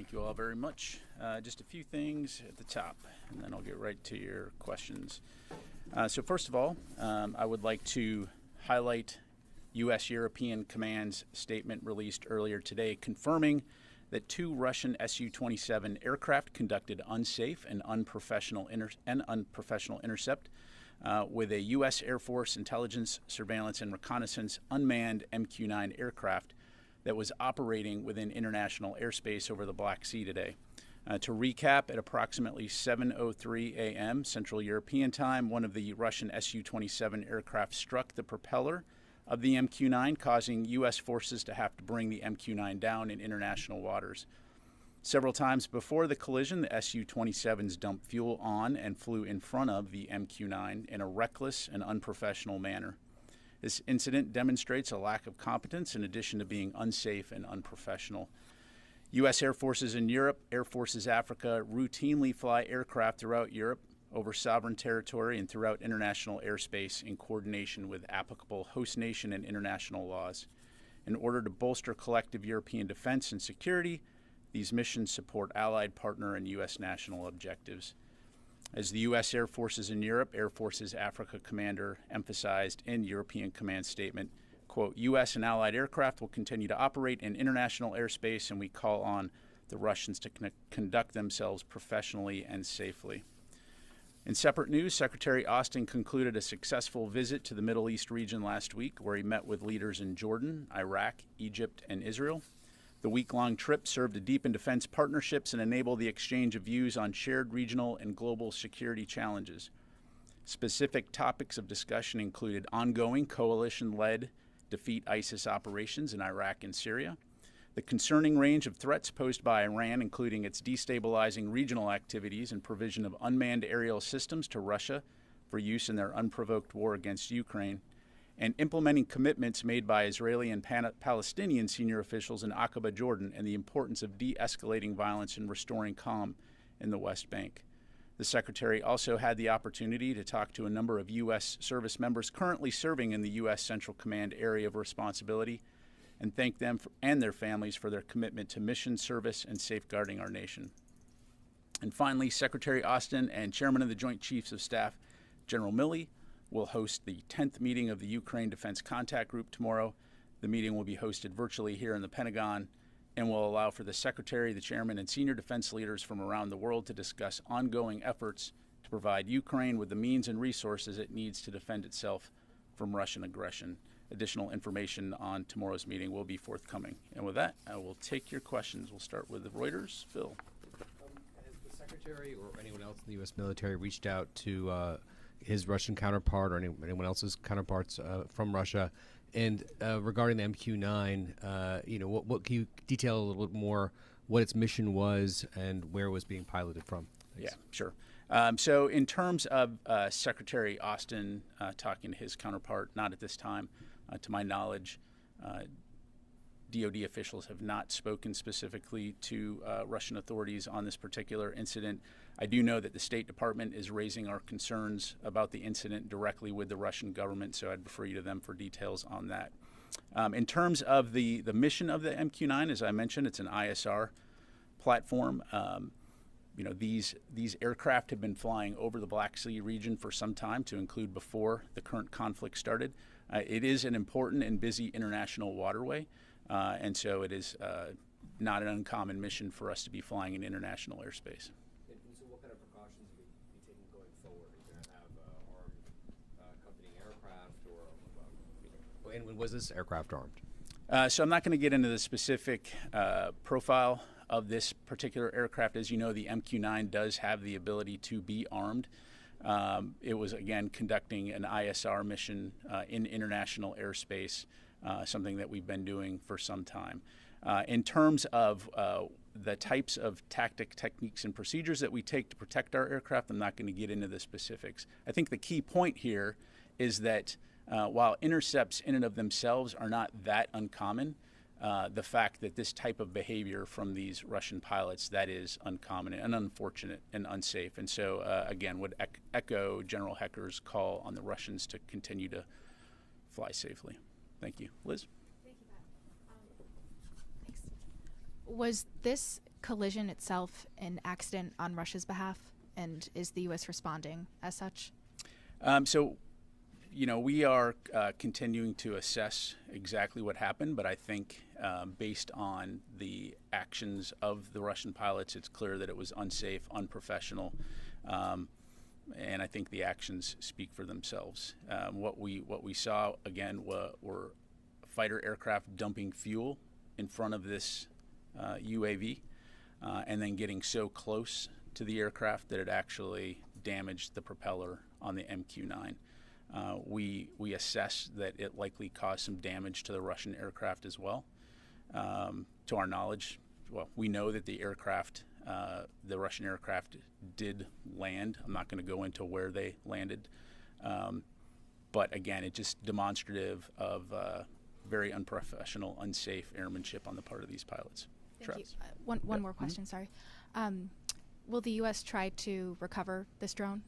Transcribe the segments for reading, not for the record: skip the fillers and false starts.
Thank you all very much. Just a few things at the top, and then I'll get right to your questions. So first of all, I would like to highlight U.S. European Command's statement released earlier today confirming that 2 Russian Su-27 aircraft conducted unsafe and unprofessional intercept with a U.S. Air Force intelligence, surveillance, and reconnaissance unmanned MQ-9 aircraft that was operating within international airspace over the Black Sea today. To recap, at approximately 7:03 a.m. Central European Time, one of the Russian Su-27 aircraft struck the propeller of the MQ-9, causing U.S. forces to have to bring the MQ-9 down in international waters. Several times before the collision, the Su-27s dumped fuel on and flew in front of the MQ-9 in a reckless and unprofessional manner. This incident demonstrates a lack of competence in addition to being unsafe and unprofessional. U.S. Air Forces in Europe, Air Forces Africa routinely fly aircraft throughout Europe over sovereign territory and throughout international airspace in coordination with applicable host nation and international laws. In order to bolster collective European defense and security, these missions support allied, partner, and U.S. national objectives. As the U.S. Air Forces in Europe, Air Forces Africa Commander emphasized in European Command statement, quote, U.S. and allied aircraft will continue to operate in international airspace, and we call on the Russians to conduct themselves professionally and safely. In separate news, Secretary Austin concluded a successful visit to the Middle East region last week, where he met with leaders in Jordan, Iraq, Egypt, and Israel. The week-long trip served to deepen defense partnerships and enable the exchange of views on shared regional and global security challenges. Specific topics of discussion included ongoing coalition-led defeat ISIS operations in Iraq and Syria, the concerning range of threats posed by Iran, including its destabilizing regional activities and provision of unmanned aerial systems to Russia for use in their unprovoked war against Ukraine, and implementing commitments made by Israeli and Palestinian senior officials in Aqaba, Jordan, and the importance of de-escalating violence and restoring calm in the West Bank. The Secretary also had the opportunity to talk to a number of U.S. service members currently serving in the U.S. Central Command area of responsibility and thank them and their families for their commitment to mission service and safeguarding our nation. And finally, Secretary Austin and Chairman of the Joint Chiefs of Staff, General Milley, will host the 10th meeting of the Ukraine Defense Contact Group tomorrow. The meeting will be hosted virtually here in the Pentagon and will allow for the Secretary, the Chairman, and senior defense leaders from around the world to discuss ongoing efforts to provide Ukraine with the means and resources it needs to defend itself from Russian aggression. Additional information on tomorrow's meeting will be forthcoming. And with that, I will take your questions. We'll start with Reuters. Phil. Has the Secretary or anyone else in the U.S. military reached out to his Russian counterpart or anyone else's counterparts from Russia? And regarding the MQ-9, what can you detail a little bit more what its mission was and where it was being piloted from? Thanks. Yeah, sure. So in terms of Secretary Austin talking to his counterpart, not at this time. To my knowledge, DoD officials have not spoken specifically to Russian authorities on this particular incident. I do know that the State Department is raising our concerns about the incident directly with the Russian government, so I'd refer you to them for details on that. In terms of the mission of the MQ-9, as I mentioned, it's an ISR platform. These aircraft have been flying over the Black Sea region for some time, to include before the current conflict started. It is an important and busy international waterway, and so it is not an uncommon mission for us to be flying in international airspace. And so what kind of precautions will you be taking going forward? Are you going to have armed accompanying aircraft, and when was this aircraft armed? So I'm not going to get into the specific profile of this particular aircraft. As you know, the MQ-9 does have the ability to be armed. It was, again, conducting an ISR mission in international airspace, something that we've been doing for some time. In terms of the types of techniques, and procedures that we take to protect our aircraft, I'm not going to get into the specifics. I think the key point here is that while intercepts in and of themselves are not that uncommon, the fact that this type of behavior from these Russian pilots, that is uncommon and unfortunate and unsafe. And so, again, would echo General Hecker's call on the Russians to continue to fly safely. Thank you. Liz? Thank you, Pat. Thanks. Was this collision itself an accident on Russia's behalf, and is the U.S. responding as such? We are continuing to assess exactly what happened, but I think based on the actions of the Russian pilots, it's clear that it was unsafe, unprofessional, and I think the actions speak for themselves. What we saw again were fighter aircraft dumping fuel in front of this UAV, and then getting so close to the aircraft that it actually damaged the propeller on the MQ-9. We assess that it likely caused some damage to the Russian aircraft as well. To our knowledge, we know that the Russian aircraft did land. I'm not going to go into where they landed. But again, it's just demonstrative of very unprofessional, unsafe airmanship on the part of these pilots. Thank you. One more question, sorry. Will the U.S. try to recover this drone?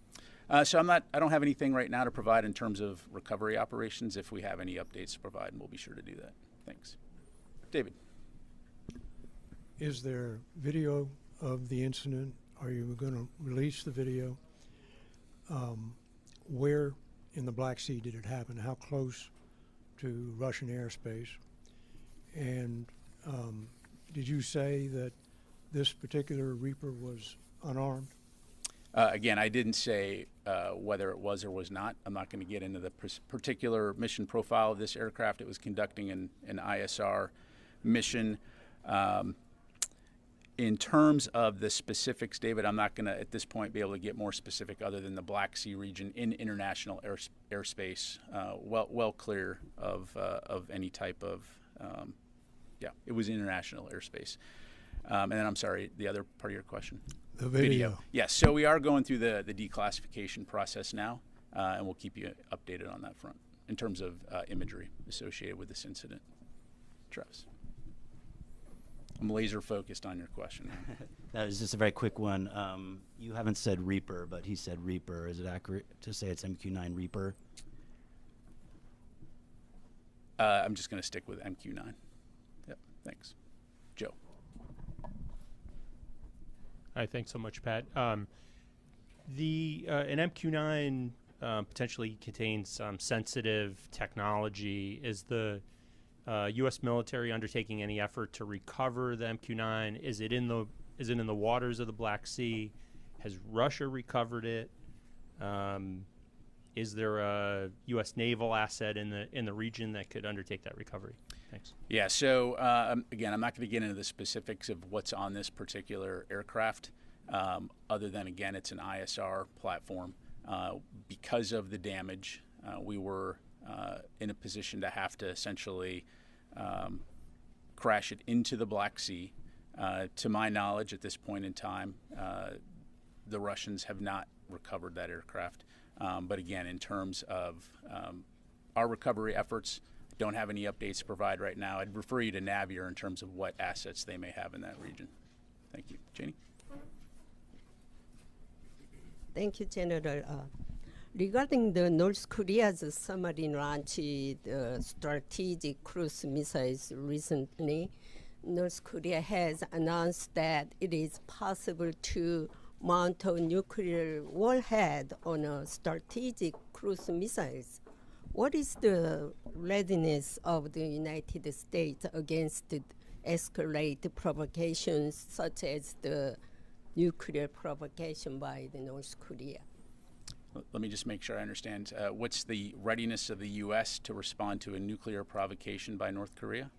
I don't have anything right now to provide in terms of recovery operations. If we have any updates to provide, we'll be sure to do that. Thanks. David. Is there video of the incident? Are you going to release the video? Where in the Black Sea did it happen? How close to Russian airspace? And did you say that this particular Reaper was unarmed? Again, I didn't say whether it was or was not. I'm not going to get into the particular mission profile of this aircraft. It was conducting an ISR mission. In terms of the specifics, David, I'm not going to, at this point, be able to get more specific other than the Black Sea region in international airspace, well clear of any type of, it was international airspace. And then, I'm sorry, the other part of your question? The video. Yes, so we are going through the declassification process now, and we'll keep you updated on that front in terms of imagery associated with this incident. Travis. I'm laser focused on your question. That was just a very quick one. You haven't said Reaper, but he said Reaper. Is it accurate to say it's MQ-9 Reaper? I'm just going to stick with MQ-9. Yep, thanks. Joe. Hi, thanks so much, Pat. An MQ-9 potentially contains some sensitive technology. Is the U.S. military undertaking any effort to recover the MQ-9? Is it in the waters of the Black Sea? Has Russia recovered it? Is there a U.S. naval asset in the region that could undertake that recovery? Thanks. Yeah. So again, I'm not going to get into the specifics of what's on this particular aircraft, other than again, it's an ISR platform. Because of the damage, we were in a position to have to essentially crash it into the Black Sea. To my knowledge, at this point in time, the Russians have not recovered that aircraft. But again, in terms of our recovery efforts, don't have any updates to provide right now. I'd refer you to Navier in terms of what assets they may have in that region. Thank you. Janie? Thank you, General. Regarding the North Korea's submarine launch strategic cruise missiles recently, North Korea has announced that it is possible to mount a nuclear warhead on a strategic cruise missiles. What is the readiness of the United States against the escalate provocations such as the nuclear provocation by the North Korea? Let me just make sure I understand. What's the readiness of the U.S. to respond to a nuclear provocation by North Korea?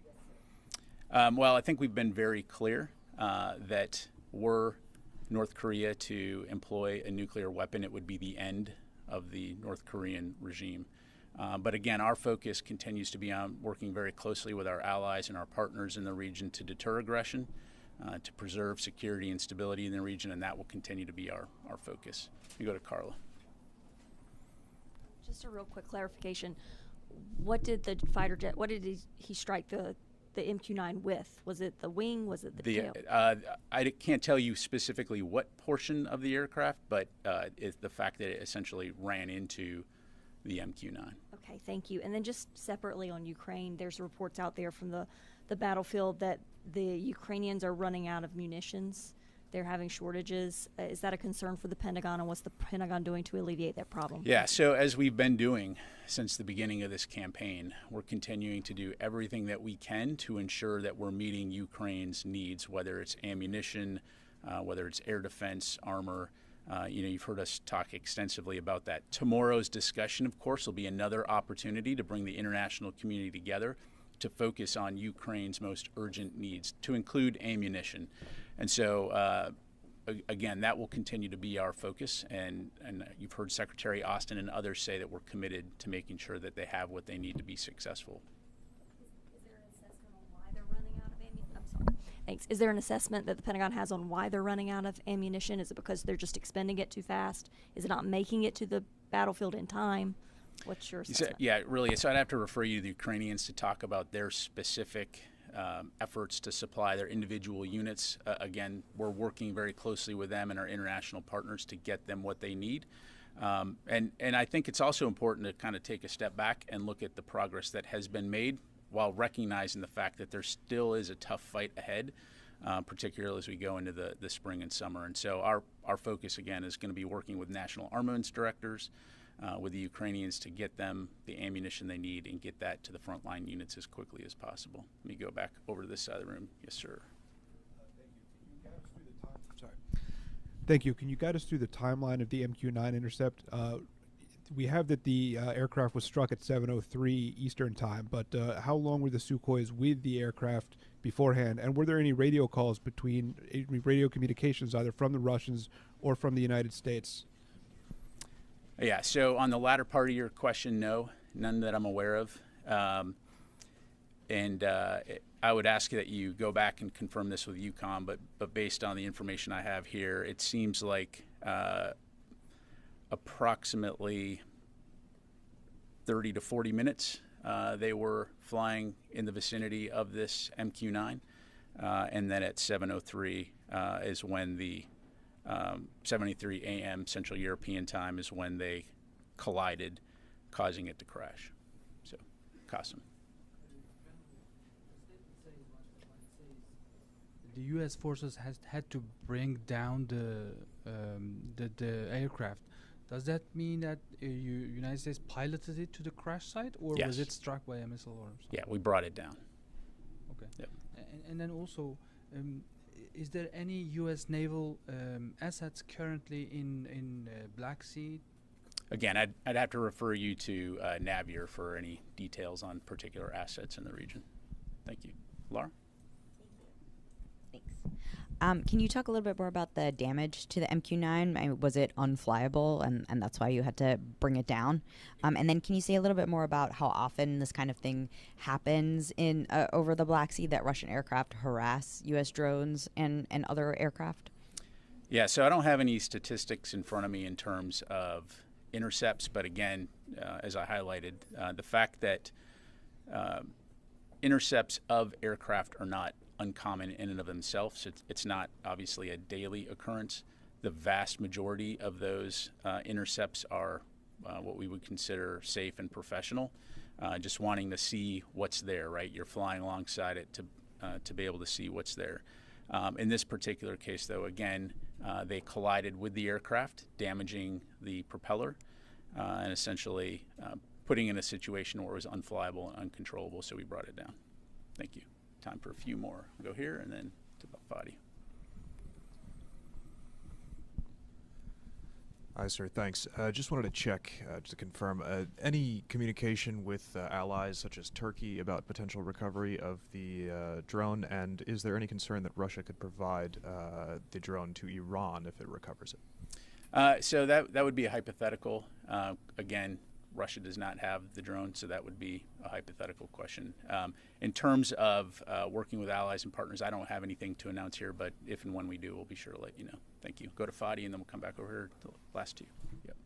Well, I think we've been very clear that were North Korea to employ a nuclear weapon, it would be the end of the North Korean regime. But again, our focus continues to be on working very closely with our allies and our partners in the region to deter aggression, to preserve security and stability in the region, and that will continue to be our focus. You go to Carla. Just a real quick clarification. What did the fighter jet, what did he strike the MQ-9 with? Was it the wing? Was it the tail? I can't tell you specifically what portion of the aircraft, but it's the fact that it essentially ran into the MQ-9. Okay, thank you. And then just separately on Ukraine, there's reports out there from the battlefield that the Ukrainians are running out of munitions. They're having shortages. Is that a concern for the Pentagon, and what's the Pentagon doing to alleviate that problem? Yeah, so as we've been doing since the beginning of this campaign, we're continuing to do everything that we can to ensure that we're meeting Ukraine's needs, whether it's ammunition, whether it's air defense, armor. You've heard us talk extensively about that. Tomorrow's discussion, of course, will be another opportunity to bring the international community together to focus on Ukraine's most urgent needs, to include ammunition. And so, again, that will continue to be our focus. And you've heard Secretary Austin and others say that we're committed to making sure that they have what they need to be successful. Is there an assessment on why they're running out of ammunition? I'm sorry. Thanks. Is there an assessment that the Pentagon has on why they're running out of ammunition? Is it because they're just expending it too fast? Is it not making it to the battlefield in time? What's your assessment? Yeah, really. So I'd have to refer you to the Ukrainians to talk about their specific efforts to supply their individual units. Again, we're working very closely with them and our international partners to get them what they need. And I think it's also important to kind of take a step back and look at the progress that has been made while recognizing the fact that there still is a tough fight ahead, particularly as we go into the spring and summer. And so our focus, again, is going to be working with national armaments directors, with the Ukrainians to get them the ammunition they need and get that to the frontline units as quickly as possible. Let me go back over to this side of the room. Yes, sir. Thank you. Can you guide us through the timeline of the MQ-9 intercept? We have that the aircraft was struck at 7:03 Eastern time, but how long were the Sukhois with the aircraft beforehand? And were there any radio calls between radio communications either from the Russians or from the United States? Yeah, so on the latter part of your question, no, none that I'm aware of. I would ask that you go back and confirm this with UCOM, but based on the information I have here, it seems like approximately 30 to 40 minutes they were flying in the vicinity of this MQ-9, and then at 7:03 is when the 7:03 a.m. Central European time is when they collided, causing it to crash. So, Qasim. The U.S. forces had to bring down the aircraft. Does that mean that United States piloted it to the crash site, or Yes. was it struck by a missile or something? Yeah, we brought it down. Okay. Yep. And then also, is there any U.S. naval assets currently in Black Sea? Again, I'd have to refer you to Navier for any details on particular assets in the region. Thank you. Laura? Thanks. Can you talk a little bit more about the damage to the MQ-9? I mean, was it unflyable, and that's why you had to bring it down? And then can you say a little bit more about how often this kind of thing happens in over the Black Sea, that Russian aircraft harass U.S. drones and other aircraft? Yeah, so I don't have any statistics in front of me in terms of intercepts, but again, as I highlighted, the fact that intercepts of aircraft are not uncommon in and of themselves. It's not obviously a daily occurrence. The vast majority of those intercepts are what we would consider safe and professional, just wanting to see what's there, right? You're flying alongside it to be able to see what's there. In this particular case, though, again, they collided with the aircraft, damaging the propeller, and essentially putting in a situation where it was unflyable and uncontrollable, so we brought it down. Thank you. Time for a few more. We'll go here and then to Fadi. Hi, sir. Thanks. Just wanted to check, just to confirm, any communication with allies such as Turkey about potential recovery of the drone, and is there any concern that Russia could provide the drone to Iran if it recovers it? So that would be a hypothetical. Again, Russia does not have the drone, so that would be a hypothetical question. In terms of working with allies and partners, I don't have anything to announce here, but if and when we do, we'll be sure to let you know. Thank you. Go to Fadi, and then we'll come back over here to the last two. Yep.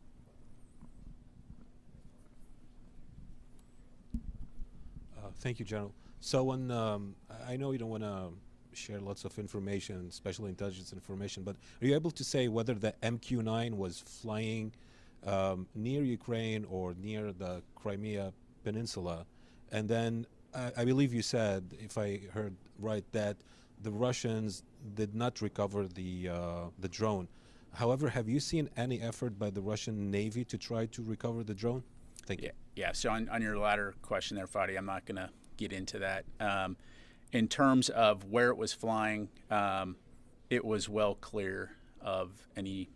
Thank you, General. So when I know you don't want to share lots of information, special intelligence information, but are you able to say whether the MQ-9 was flying near Ukraine or near the Crimea Peninsula? And then I believe you said, if I heard right, that the Russians did not recover the drone. However, have you seen any effort by the Russian Navy to try to recover the drone? Thank you. Yeah. So on your latter question there, Fadi, I'm not going to get into that. In terms of where it was flying, it was well clear of any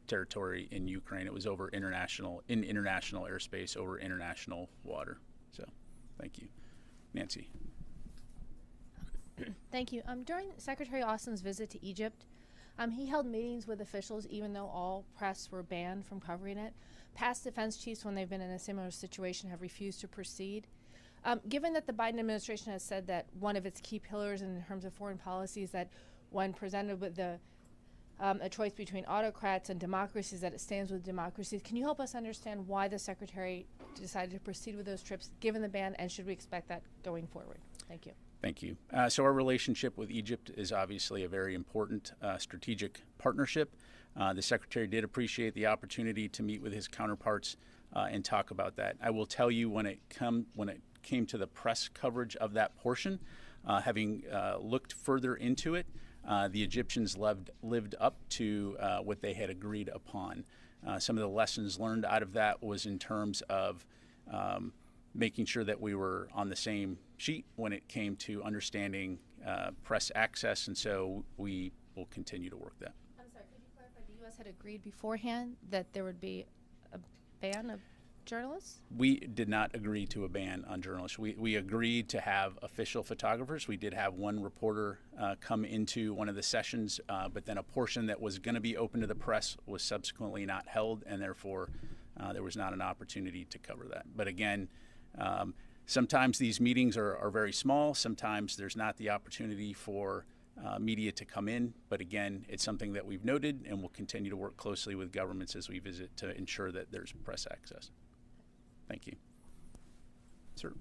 territory in Ukraine. It was over international airspace, over international water. So, thank you, Nancy. Thank you. During Secretary Austin's visit to Egypt, he held meetings with officials even though all press were banned from covering it. Past defense chiefs, when they've been in a similar situation, have refused to proceed. Given that the Biden administration has said that one of its key pillars in terms of foreign policy is that when presented with a choice between autocrats and democracies, that it stands with democracies, can you help us understand why the Secretary decided to proceed with those trips given the ban, and should we expect that going forward? Thank you. Thank you. So our relationship with Egypt is obviously a very important strategic partnership. The Secretary did appreciate the opportunity to meet with his counterparts and talk about that. I will tell you, when it came to the press coverage of that portion, having looked further into it, the Egyptians lived up to what they had agreed upon. Some of the lessons learned out of that was in terms of making sure that we were on the same sheet when it came to understanding press access, and so we will continue to work that. I'm sorry, could you clarify, the U.S. had agreed beforehand that there would be a ban of journalists? We did not agree to a ban on journalists. We agreed to have official photographers. We did have one reporter come into one of the sessions, but then a portion that was going to be open to the press was subsequently not held, and therefore there was not an opportunity to cover that. But again, sometimes these meetings are very small. Sometimes there's not the opportunity for media to come in. But again, it's something that we've noted, and we'll continue to work closely with governments as we visit to ensure that there's press access. Thank you. Sir.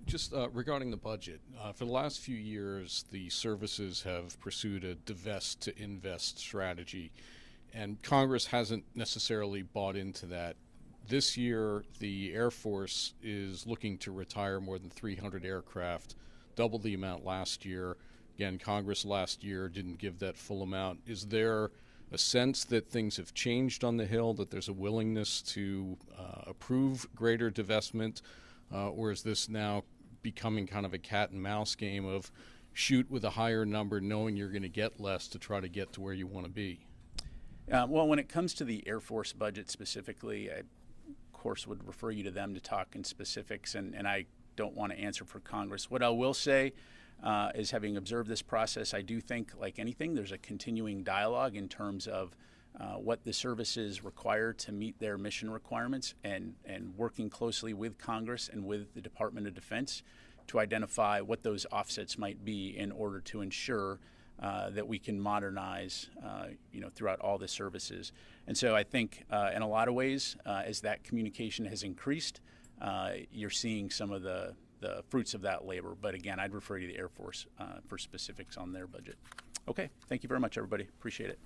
Just regarding the budget, for the last few years, the services have pursued a divest to invest strategy, and Congress hasn't necessarily bought into that. This year, the Air Force is looking to retire more than 300 aircraft, double the amount last year. Again, Congress last year didn't give that full amount. Is there a sense that things have changed on the Hill, that there's a willingness to approve greater divestment, or is this now becoming kind of a cat and mouse game of shoot with a higher number knowing you're going to get less to try to get to where you want to be? Well, when it comes to the Air Force budget specifically, I, of course, would refer you to them to talk in specifics, and I don't want to answer for Congress. What I will say is, having observed this process, I do think, like anything, there's a continuing dialogue in terms of what the services require to meet their mission requirements, and working closely with Congress and with the Department of Defense to identify what those offsets might be in order to ensure that we can modernize, throughout all the services. And so I think in a lot of ways, as that communication has increased, you're seeing some of the fruits of that labor. But again, I'd refer you to the Air Force for specifics on their budget. Okay, thank you very much, everybody. Appreciate it.